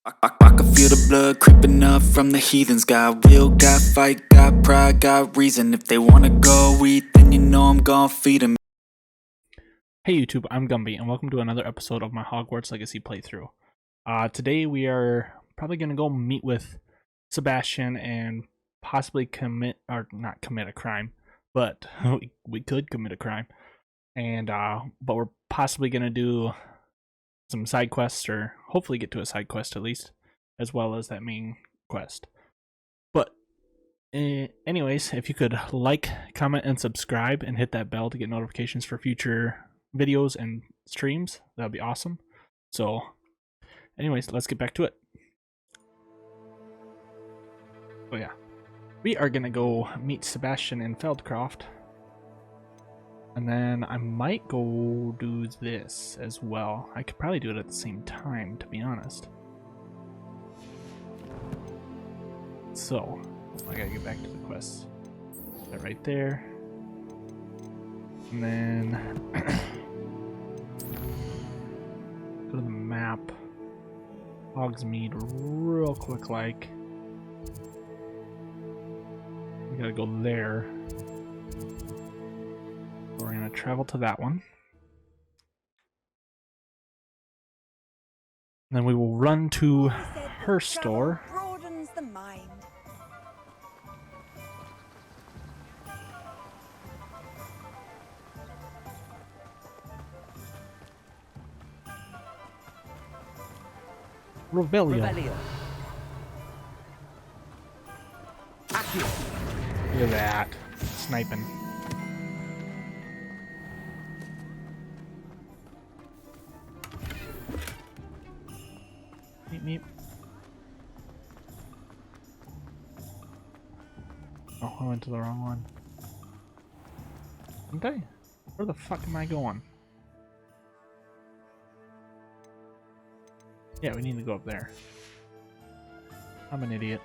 I can feel the blood creeping up from the heathens. Got will, got fight, got pride, got reason. If they wanna go eat, then you know I'm gon' feed them. Hey YouTube, I'm Gumby, and welcome to another episode of my Hogwarts Legacy playthrough. Today we are probably going to go meet with Sebastian and possibly not commit a crime, but we could commit a crime. And but we're possibly going to do some side quests, or hopefully get to a side quest at least, as well as that main quest. But anyways, if you could like, comment, and subscribe, and hit that bell to get notifications for future videos and streams, that'd be awesome. So anyways, let's get back to it. Oh yeah, we are gonna go meet Sebastian in Feldcroft, and then I might go do this as well. I could probably do it at the same time, to be honest. So I gotta get back to the quests. That right there, and then go to the map. Hogsmeade real quick, like. We gotta go there. We're gonna travel to that one. And then we will run to her store. Broadens the mind. Revelio. Look at that. Sniping. Meep meep. Oh, I went to the wrong one. Didn't I? Where the fuck am I going? Yeah, we need to go up there. I'm an idiot.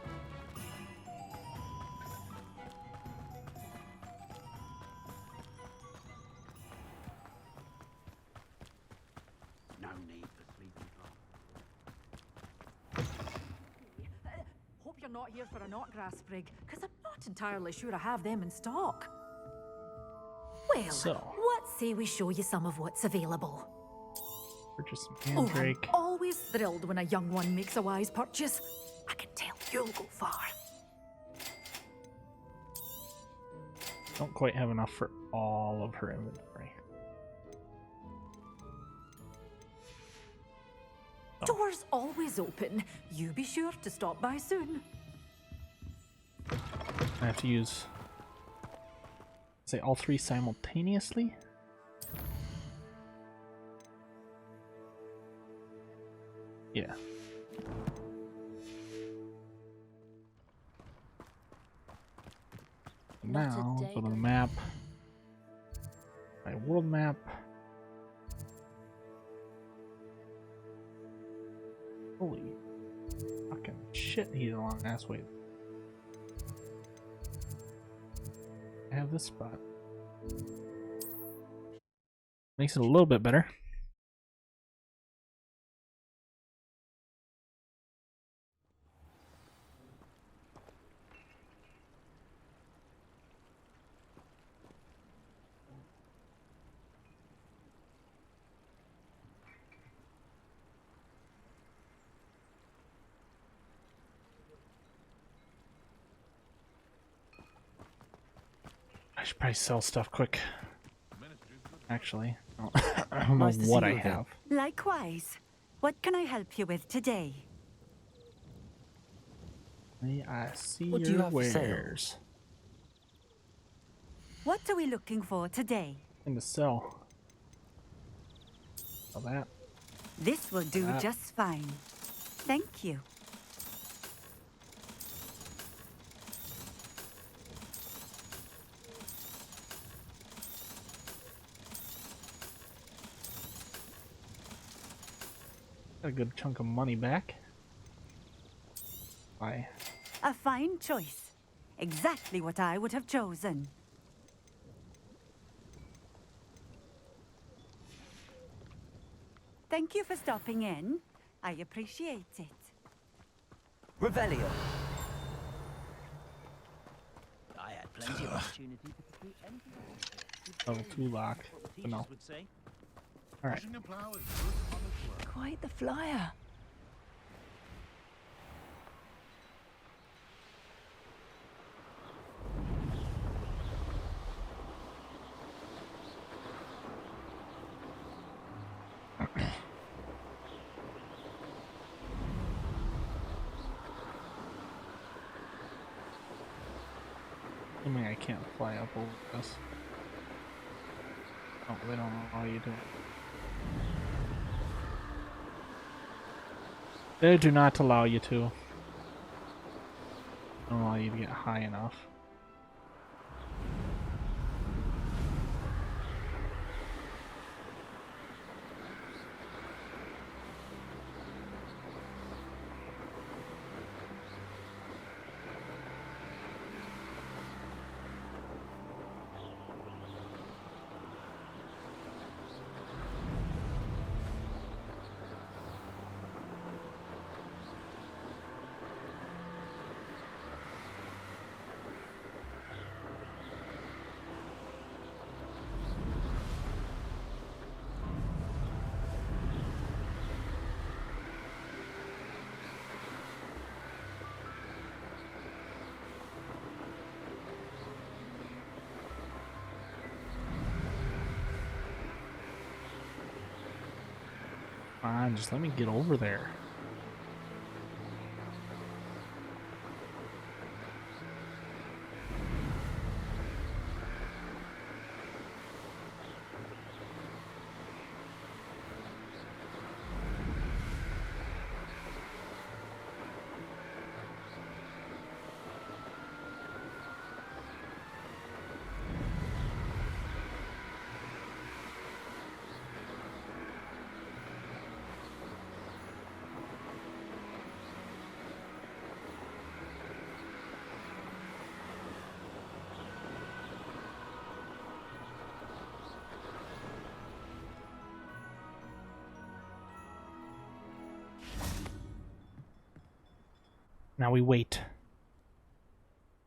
No need for sleeping Hope you're not here for a knotgrass sprig, because I'm not entirely sure I have them in stock. Well, So. what say we show you some of what's available? Purchase some Oh, I'm handbrake. always thrilled when a young one makes a wise purchase. I can tell you'll go far. Don't quite have enough for all of her inventory. Oh. Doors always open. You be sure to stop by soon. I have to use, say, all three simultaneously? Yeah. Now, go to the map. My world map. Holy fucking shit, he's a long ass way. I have this spot. Makes it a little bit better. I should probably sell stuff quick. Actually, I don't know Nice to see what you I again. have. Likewise. What can I help you with today? May I see What do you your have for sale? wares? What are we looking for today? And to sell. Sell that. This will do Ah. just fine. Thank you. Got a good chunk of money back. Bye. A fine choice. Exactly what I would have chosen. Thank you for stopping in. I appreciate it. Revelio. I had plenty of opportunity to complete anything. Level 2 lock. But no. Would say. Alright. Quite the flyer. I mean, I can't fly up over this. Oh, they don't allow you to. They do not allow you to. Don't allow you to get high enough. Fine, just let me get over there. Now we wait.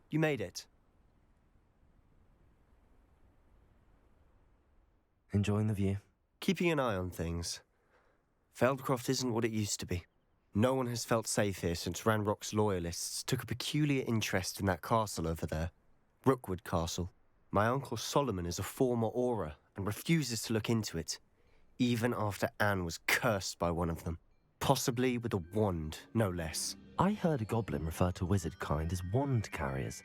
You made it. Enjoying the view. Keeping an eye on things. Feldcroft isn't what it used to be. No one has felt safe here since Ranrock's loyalists took a peculiar interest in that castle over there. Rookwood Castle. My uncle Solomon is a former Auror and refuses to look into it, even after Anne was cursed by one of them. Possibly with a wand, no less. I heard a goblin refer to wizard kind as wand carriers.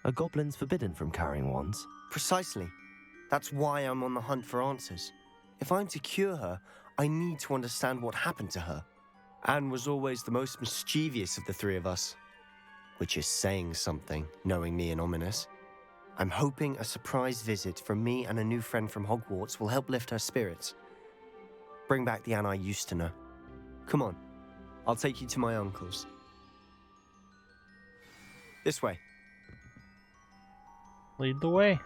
Are goblins forbidden from carrying wands? Precisely. That's why I'm on the hunt for answers. If I'm to cure her, I need to understand what happened to her. Anne was always the most mischievous of the three of us. Which is saying something, knowing me and Ominous. I'm hoping a surprise visit from me and a new friend from Hogwarts will help lift her spirits. Bring back the Anne I used to know. Come on, I'll take you to my uncle's. This way. Lead the way.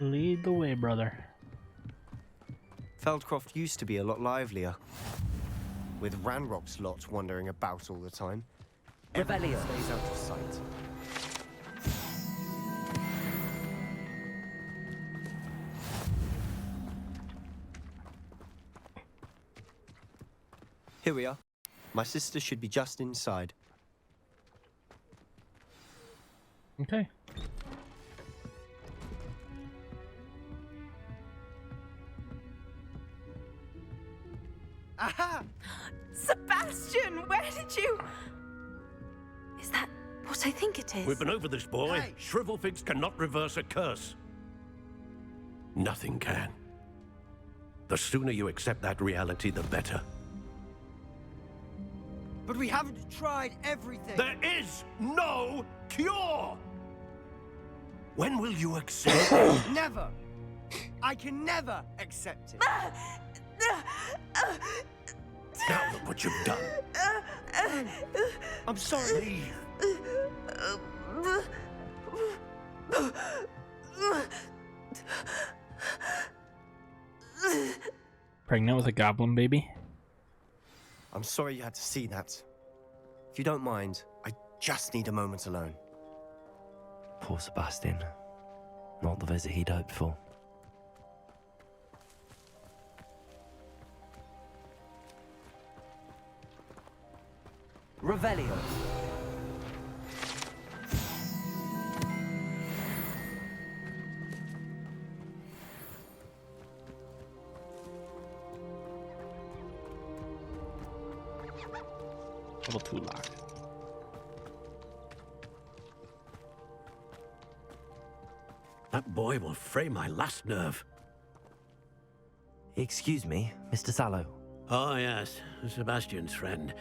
Lead the way, brother. Feldcroft used to be a lot livelier. With Ranrock's lot wandering about all the time. Everyone Revelio. stays out of sight. Here we are. My sister should be just inside. Okay. Aha! Sebastian, where did you... Is that what I think it is? We've been over this, boy. Hey. Shrivelfigs cannot reverse a curse. Nothing can. The sooner you accept that reality, the better. But we haven't tried everything. There is no cure! When will you accept? Never. I can never accept it. Now look what you've done. I'm sorry. Pregnant with a goblin baby? I'm sorry you had to see that. If you don't mind, I just need a moment alone. Poor Sebastian. Not the visit he'd hoped for. Revelio. Level 2 lock. That boy will fray my last nerve. Excuse me, Mr. Sallow. Oh, yes, Sebastian's friend.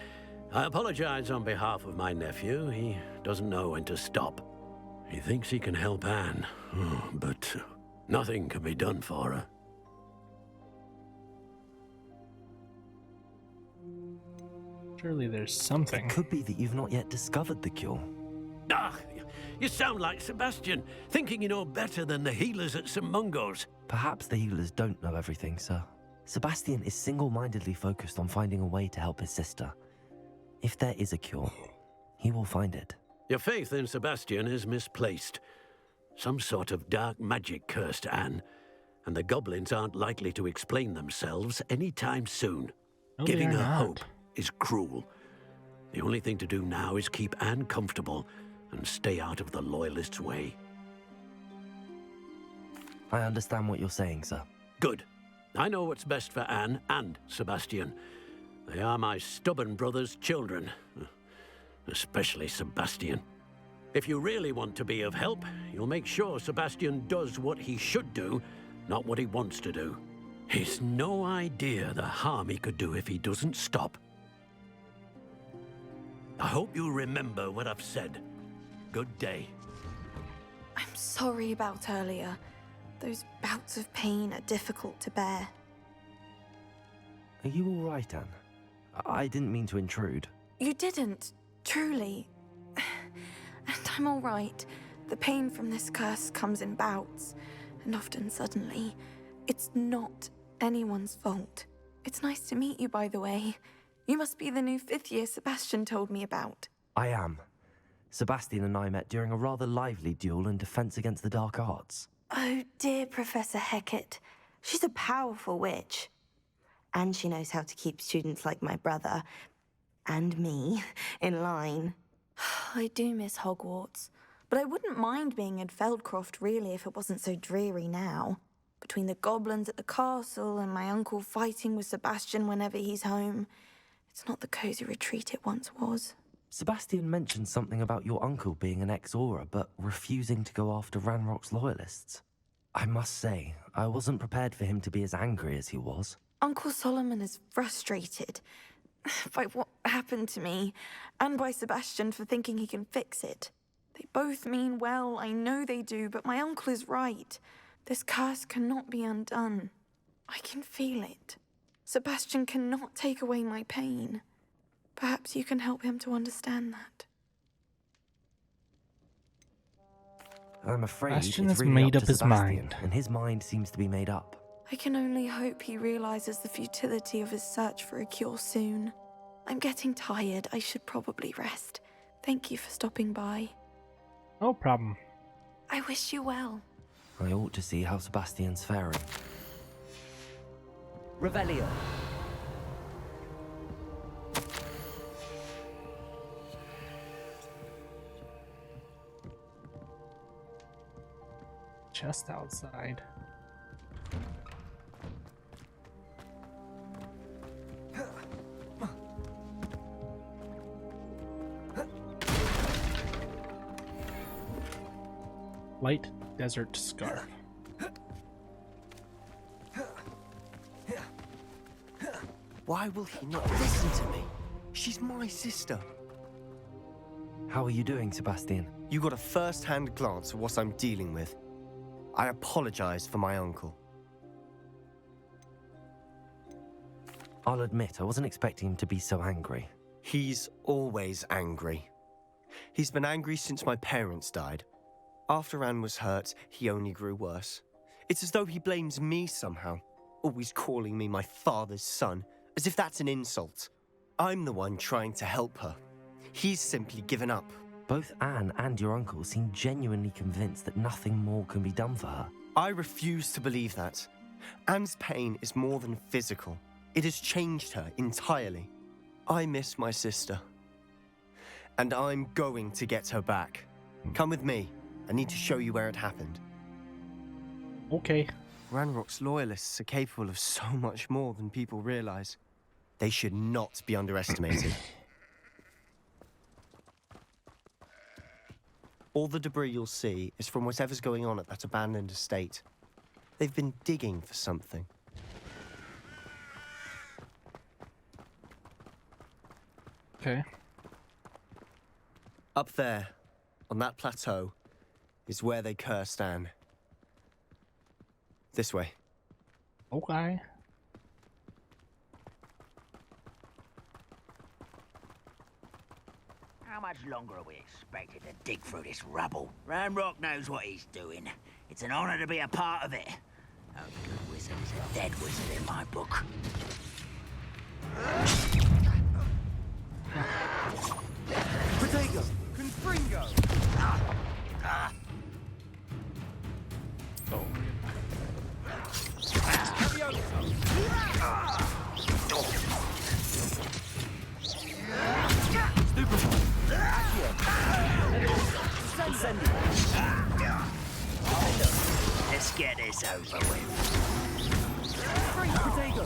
I apologize on behalf of my nephew. He doesn't know when to stop. He thinks he can help Anne, but nothing can be done for her. Surely there's something. It could be that you've not yet discovered the cure. Ah, you sound like Sebastian, thinking you know better than the healers at St. Mungo's. Perhaps the healers don't know everything, sir. Sebastian is single-mindedly focused on finding a way to help his sister. If there is a cure, he will find it. Your faith in Sebastian is misplaced. Some sort of dark magic cursed Anne, and the goblins aren't likely to explain themselves anytime soon. No, Giving they are her not. hope is cruel. The only thing to do now is keep Anne comfortable and stay out of the Loyalists' way. I understand what you're saying, sir. Good. I know what's best for Anne and Sebastian. They are my stubborn brother's children. Especially Sebastian. If you really want to be of help, you'll make sure Sebastian does what he should do, not what he wants to do. He's no idea the harm he could do if he doesn't stop. I hope you remember what I've said. Good day. I'm sorry about earlier. Those bouts of pain are difficult to bear. Are you all right, Anne? I didn't mean to intrude. You didn't, truly. And I'm all right. The pain from this curse comes in bouts, and often suddenly. It's not anyone's fault. It's nice to meet you, by the way. You must be the new 5th year Sebastian told me about. I am. Sebastian and I met during a rather lively duel in defense against the dark arts. Oh, dear Professor Hecat. She's a powerful witch. And she knows how to keep students like my brother, and me, in line. I do miss Hogwarts, but I wouldn't mind being in Feldcroft, really, if it wasn't so dreary now. Between the goblins at the castle and my uncle fighting with Sebastian whenever he's home, it's not the cozy retreat it once was. Sebastian mentioned something about your uncle being an ex-Auror, but refusing to go after Ranrock's loyalists. I must say, I wasn't prepared for him to be as angry as he was. Uncle Solomon is frustrated by what happened to me, and by Sebastian for thinking he can fix it. They both mean well, I know they do, but my uncle is right. This curse cannot be undone. I can feel it. Sebastian cannot take away my pain. Perhaps you can help him to understand that. I'm afraid Sebastian it's has really made up up to his Sebastian, mind. and his mind seems to be made up. I can only hope he realizes the futility of his search for a cure soon. I'm getting tired. I should probably rest. Thank you for stopping by. No problem. I wish you well. I ought to see how Sebastian's faring. Revelio. Chest outside. Light desert scarf. Why will he not listen to me? She's my sister. How are you doing, Sebastian? You got a first-hand glance at what I'm dealing with. I apologize for my uncle. I'll admit, I wasn't expecting him to be so angry. He's always angry. He's been angry since my parents died. After Anne was hurt, he only grew worse. It's as though he blames me somehow, always calling me my father's son, as if that's an insult. I'm the one trying to help her. He's simply given up. Both Anne and your uncle seem genuinely convinced that nothing more can be done for her. I refuse to believe that. Anne's pain is more than physical. It has changed her entirely. I miss my sister. And I'm going to get her back. Come with me. I need to show you where it happened. Okay. Ranrock's loyalists are capable of so much more than people realize. They should not be underestimated. All the debris you'll see is from whatever's going on at that abandoned estate. They've been digging for something. Okay. Up there, on that plateau, is where they cursed Anne. This way. Okay. How much longer are we expected to dig through this rubble? Ranrock knows what he's doing. It's an honor to be a part of it. A good wizard is a dead wizard in my book. Protego! Confringo! So Let's get this over with. Protego!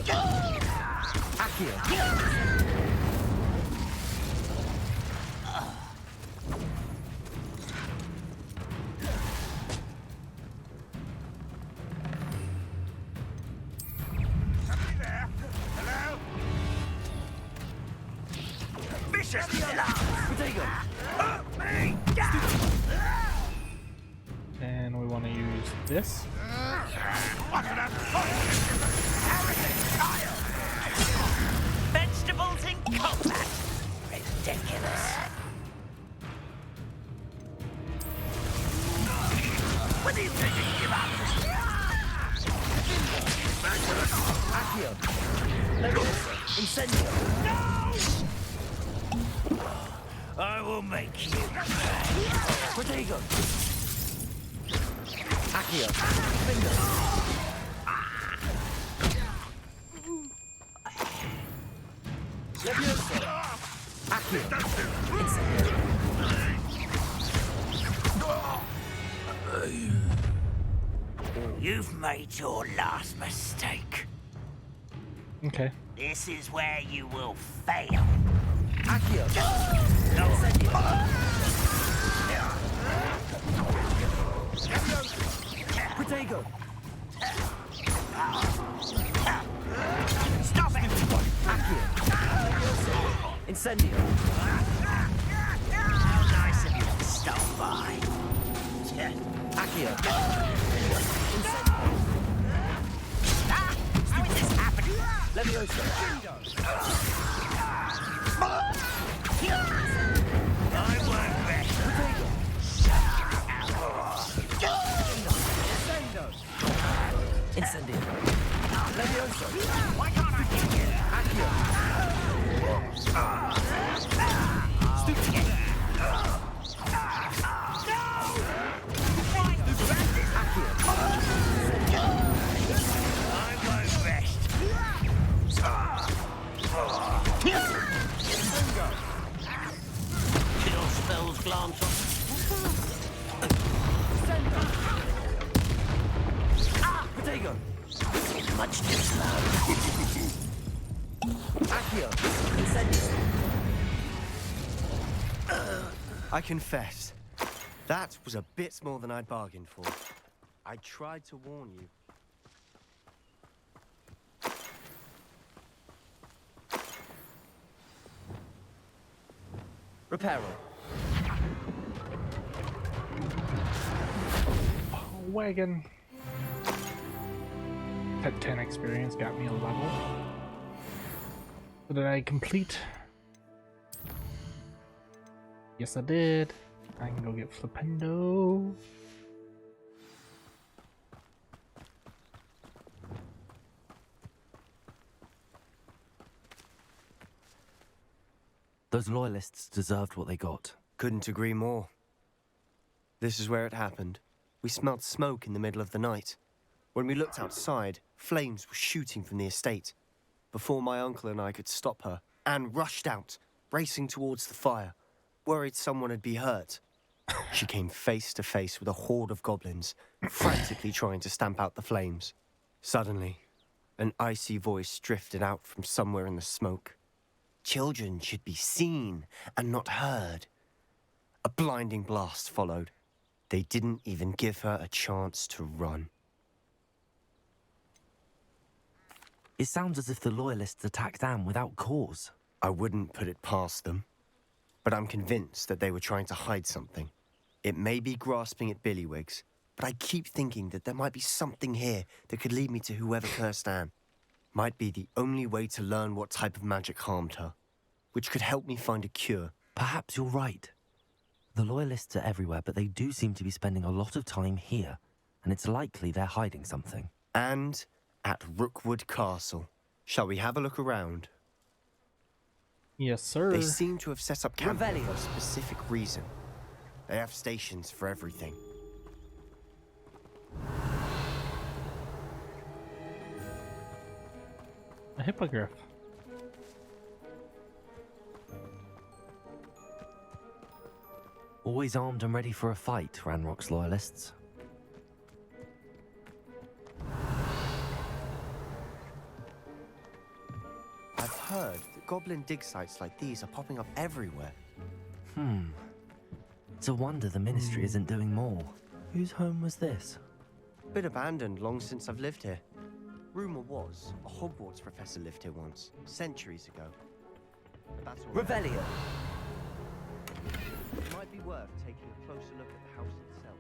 Somebody there? Hello? Vicious! Protego! and we want to use this. Vegetables in combat! Ridiculous. When do you think you give up? Accio! Leviosa! Incendio! I will make you pay. Protego! Accio! Finger! Leviosa! Accio! Incendio! You've made your last mistake. Okay. This is where you will fail. Accio! No. Protego! Stop it! Accio! Incendio! How nice of you to stop by. Accio! How is this happening? Leviosa! I won't rest. Protego! Incendio! Leviosa! Why can't I hear you? Accio! I won't rest. Kill spells glance off. Protego! Much too slow. Accio! Incendio! I confess, that was a bit more than I'd bargained for. I tried to warn you. Reparo! Wagon. That 10 experience got me a level. So did I complete? Yes, I did. I can go get Flipendo. Those loyalists deserved what they got. Couldn't agree more. This is where it happened. We smelled smoke in the middle of the night. When we looked outside, flames were shooting from the estate. Before my uncle and I could stop her, Anne rushed out, racing towards the fire, worried someone had been hurt. She came face to face with a horde of goblins, frantically trying to stamp out the flames. Suddenly, an icy voice drifted out from somewhere in the smoke. Children should be seen and not heard. A blinding blast followed. They didn't even give her a chance to run. It sounds as if the loyalists attacked Anne without cause. I wouldn't put it past them, but I'm convinced that they were trying to hide something. It may be grasping at billywhigs, but I keep thinking that there might be something here that could lead me to whoever cursed Anne. Might be the only way to learn what type of magic harmed her, which could help me find a cure. Perhaps you're right. The loyalists are everywhere, but they do seem to be spending a lot of time here, and it's likely they're hiding something. And at Rookwood Castle. Shall we have a look around? Yes, sir. They seem to have set up camp here for a specific reason. They have stations for everything. A hippogriff. Always armed and ready for a fight, Ranrock's loyalists. I've heard that goblin dig sites like these are popping up everywhere. It's a wonder the Ministry isn't doing more. Whose home was this? Been abandoned long since I've lived here. Rumor was a Hogwarts professor lived here once, centuries ago. That's all. Revelio! It might be worth taking a closer look at the house itself.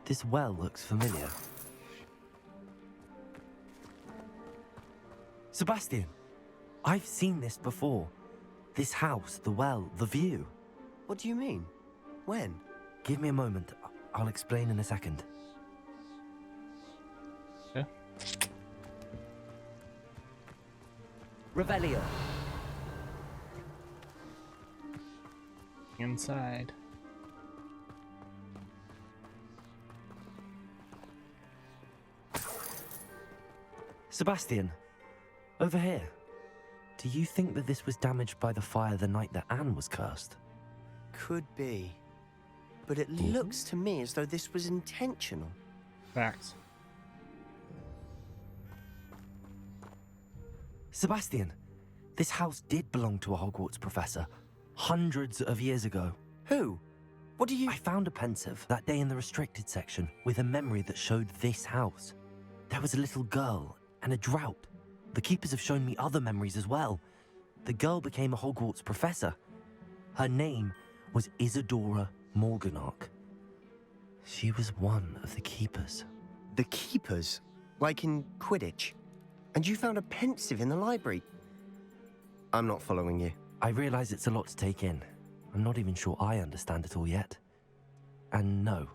This well looks familiar. Sebastian! I've seen this before. This house, the well, the view. What do you mean? When? Give me a moment. I'll explain in a second. Yeah. Revelio. Inside. Sebastian, over here. Do you think that this was damaged by the fire the night that Anne was cursed? Could be. But it looks to me as though this was intentional. Facts. Sebastian, this house did belong to a Hogwarts professor hundreds of years ago. Who? What do you... I found a pensive that day in the restricted section with a memory that showed this house. There was a little girl and a drought. The keepers have shown me other memories as well. The girl became a Hogwarts professor. Her name was Isadora Morganach. She was one of the keepers. The keepers? Like in Quidditch? And you found a pensive in the library? I'm not following you. I realize it's a lot to take in. I'm not even sure I understand it all yet. And no,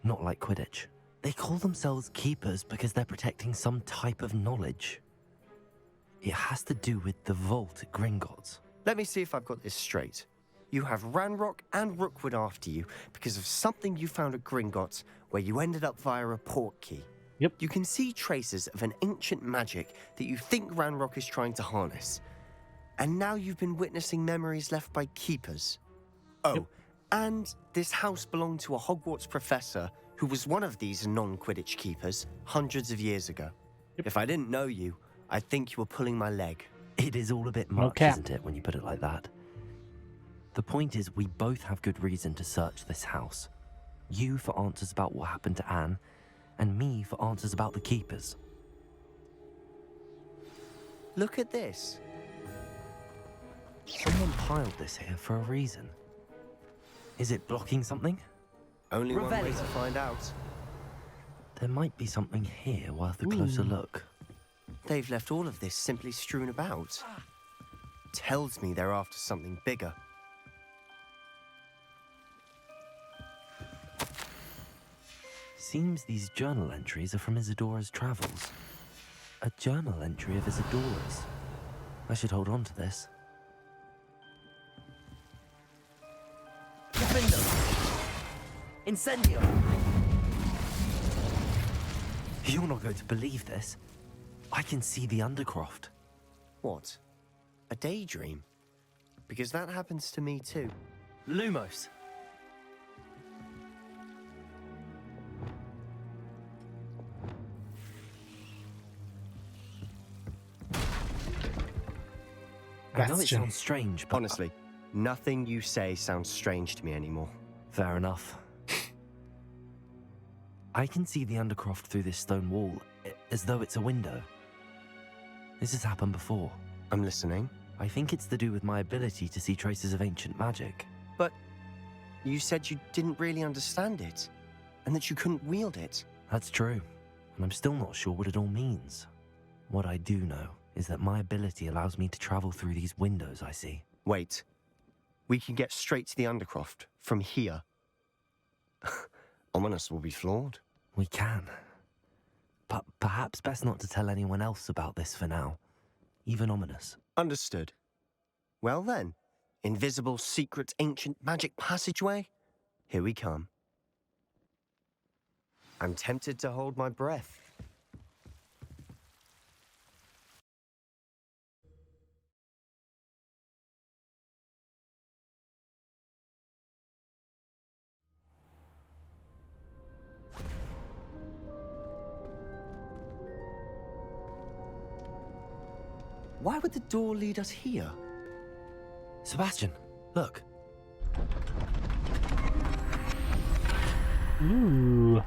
not like Quidditch. They call themselves keepers because they're protecting some type of knowledge. It has to do with the vault at Gringotts. Let me see if I've got this straight. You have Ranrock and Rookwood after you because of something you found at Gringotts where you ended up via a port key. Yep. You can see traces of an ancient magic that you think Ranrock is trying to harness. And now you've been witnessing memories left by keepers. Oh, Yep. And this house belonged to a Hogwarts professor who was one of these non-Quidditch keepers hundreds of years ago. Yep. If I didn't know you, I'd think you were pulling my leg. It is all a bit much, cap. isn't it, when you put it like that? The point is, we both have good reason to search this house. You for answers about what happened to Anne, and me for answers about the keepers. Look at this. Someone piled this here for a reason. Is it blocking something? Only one way Revelio. to find out. There might be something here worth a closer look. They've left all of this simply strewn about. Tells me they're after something bigger. seems these journal entries are from Isadora's travels. A journal entry of Isadora's. I should hold on to this. Defender! Incendio! You're not going to believe this. I can see the Undercroft. What? A daydream? Because that happens to me too. Lumos! I know it Bastion. sounds strange, but... Honestly, nothing you say sounds strange to me anymore. Fair enough. I can see the Undercroft through this stone wall, as though it's a window. This has happened before. I'm listening. I think it's to do with my ability to see traces of ancient magic. But you said you didn't really understand it, and that you couldn't wield it. That's true, and I'm still not sure what it all means. What I do know is that my ability allows me to travel through these windows I see. Wait. We can get straight to the Undercroft from here. Ominous will be floored. We can. But perhaps best not to tell anyone else about this for now. Even Ominous. Understood. Well then, invisible, secret, ancient magic passageway? Here we come. I'm tempted to hold my breath. Why would the door lead us here? Sebastian, look. Ooh.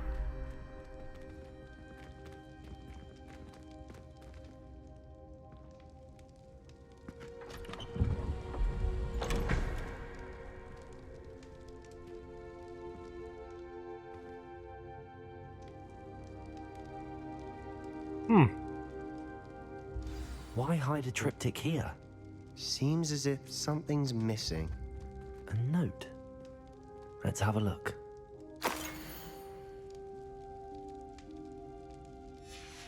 Why hide a triptych here? Seems as if something's missing. A note. Let's have a look.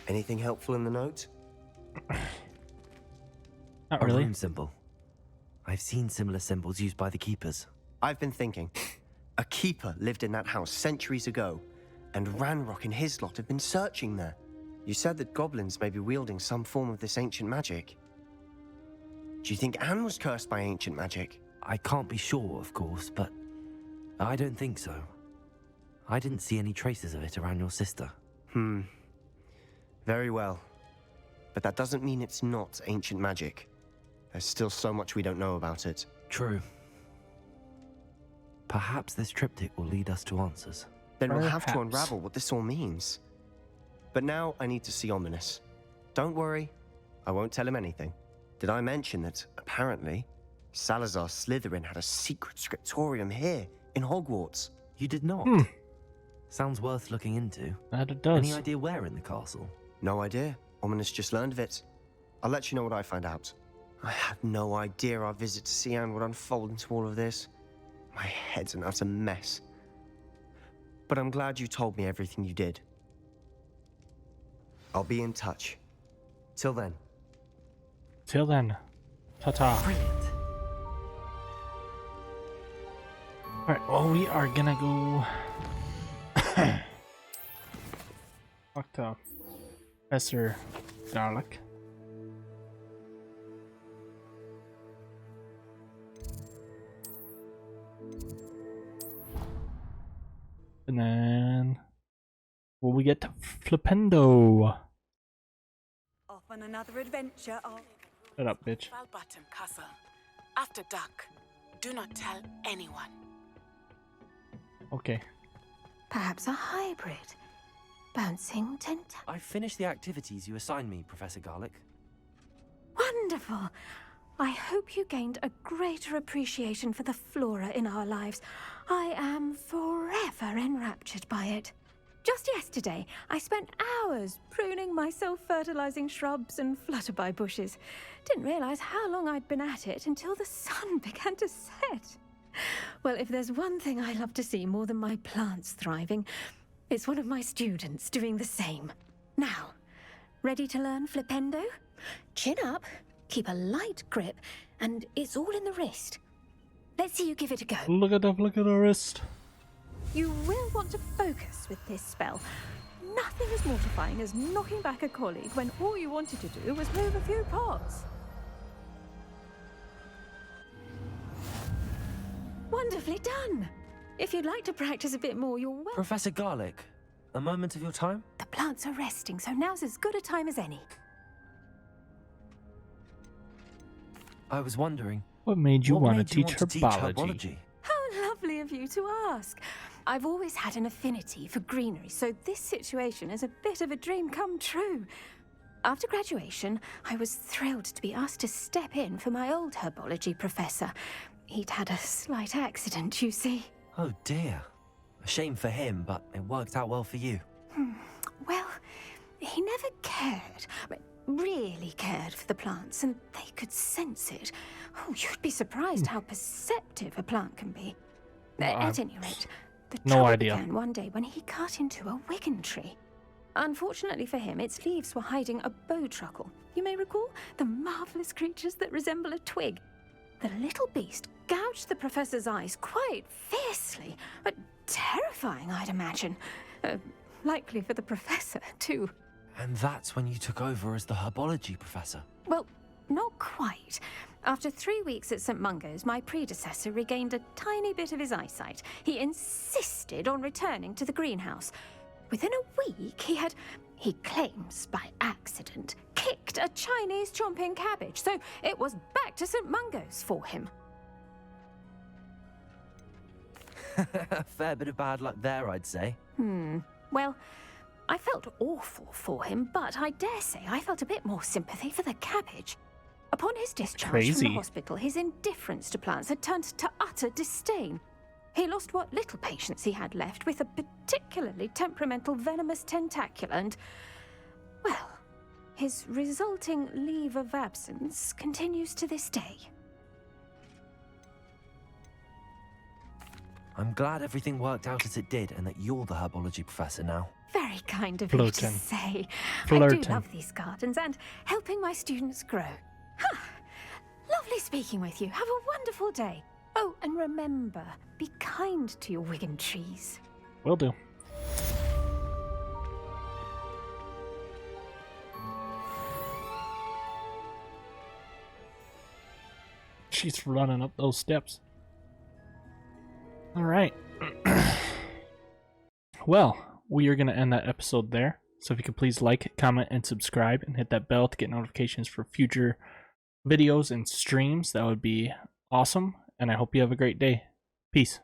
Anything helpful in the note? Not A really. rune symbol. I've seen similar symbols used by the keepers. I've been thinking. A keeper lived in that house centuries ago, and Ranrock and his lot have been searching there. You said that goblins may be wielding some form of this ancient magic. Do you think Anne was cursed by ancient magic? I can't be sure, of course, but I don't think so. I didn't see any traces of it around your sister. Very well. But that doesn't mean it's not ancient magic. There's still so much we don't know about it. True. Perhaps this triptych will lead us to answers. Then we'll have to Perhaps. unravel what this all means. But now I need to see Ominous. Don't worry, I won't tell him anything. Did I mention that, apparently, Salazar Slytherin had a secret scriptorium here in Hogwarts? You did not? Sounds worth looking into. That it does. Any idea where in the castle? No idea. Ominous just learned of it. I'll let you know what I find out. I had no idea our visit to Sian would unfold into all of this. My head's an utter mess. But I'm glad you told me everything you did. I'll be in touch. Till then. Till then, ta-ta. Brilliant. Alright, well, we are gonna go talk to Professor Garlic. And then will we get to Flipendo? Off on another adventure of Shut up, bitch. Bottom Castle. After dark. Do not tell anyone. Okay. Perhaps a hybrid. Bouncing tentacle. I've finished the activities you assigned me, Professor Garlic. Wonderful! I hope you gained a greater appreciation for the flora in our lives. I am forever enraptured by it. Just yesterday, I spent hours pruning my self-fertilizing shrubs and flutterby bushes. Didn't realize how long I'd been at it until the sun began to set. Well, if there's one thing I love to see more than my plants thriving, It's one of my students doing the same. Now, ready to learn flipendo? Chin up, keep a light grip, and it's all in the wrist. Let's see you give it a go. Look at the wrist. You will want to focus with this spell. Nothing as mortifying as knocking back a colleague when all you wanted to do was move a few parts. Wonderfully done. If you'd like to practice a bit more, you're welcome. Professor Garlic, a moment of your time? The plants are resting, so now's as good a time as any. I was wondering, What made you what want made to you teach want to herbology? How lovely of you to ask. I've always had an affinity for greenery, so this situation is a bit of a dream come true. After graduation, I was thrilled to be asked to step in for my old herbology professor. He'd had a slight accident, you see. Oh dear. A shame for him, but it worked out well for you. Well, he never cared, really cared for the plants, and they could sense it. Oh, you'd be surprised how perceptive a plant can be. At any rate, the trouble began one day when he cut into a wigan tree. Unfortunately for him, its leaves were hiding a bowtruckle. You may recall the marvellous creatures that resemble a twig. The little beast gouged the professor's eyes quite fiercely, but terrifying, I'd imagine. Likely for the professor, too. And that's when you took over as the herbology professor? Well, not quite. After 3 weeks at St. Mungo's, my predecessor regained a tiny bit of his eyesight. He insisted on returning to the greenhouse. Within a week, he claims by accident, kicked a Chinese chomping cabbage, so it was back to St. Mungo's for him. A fair bit of bad luck there, I'd say. Well, I felt awful for him, but I dare say I felt a bit more sympathy for the cabbage. Upon his discharge from the hospital, his indifference to plants had turned to utter disdain. He lost what little patience he had left with a particularly temperamental venomous tentacula and, well, his resulting leave of absence continues to this day. I'm glad everything worked out as it did and that you're the herbology professor now. Very kind of you to say. I do love these gardens and helping my students grow. Lovely speaking with you. Have a wonderful day. Oh, and remember, be kind to your wigan trees. Will do. She's running up those steps. All right. Well, we are going to end that episode there. So if you could please like, comment, and subscribe, and hit that bell to get notifications for future videos and streams, that would be awesome. And I hope you have a great day. Peace.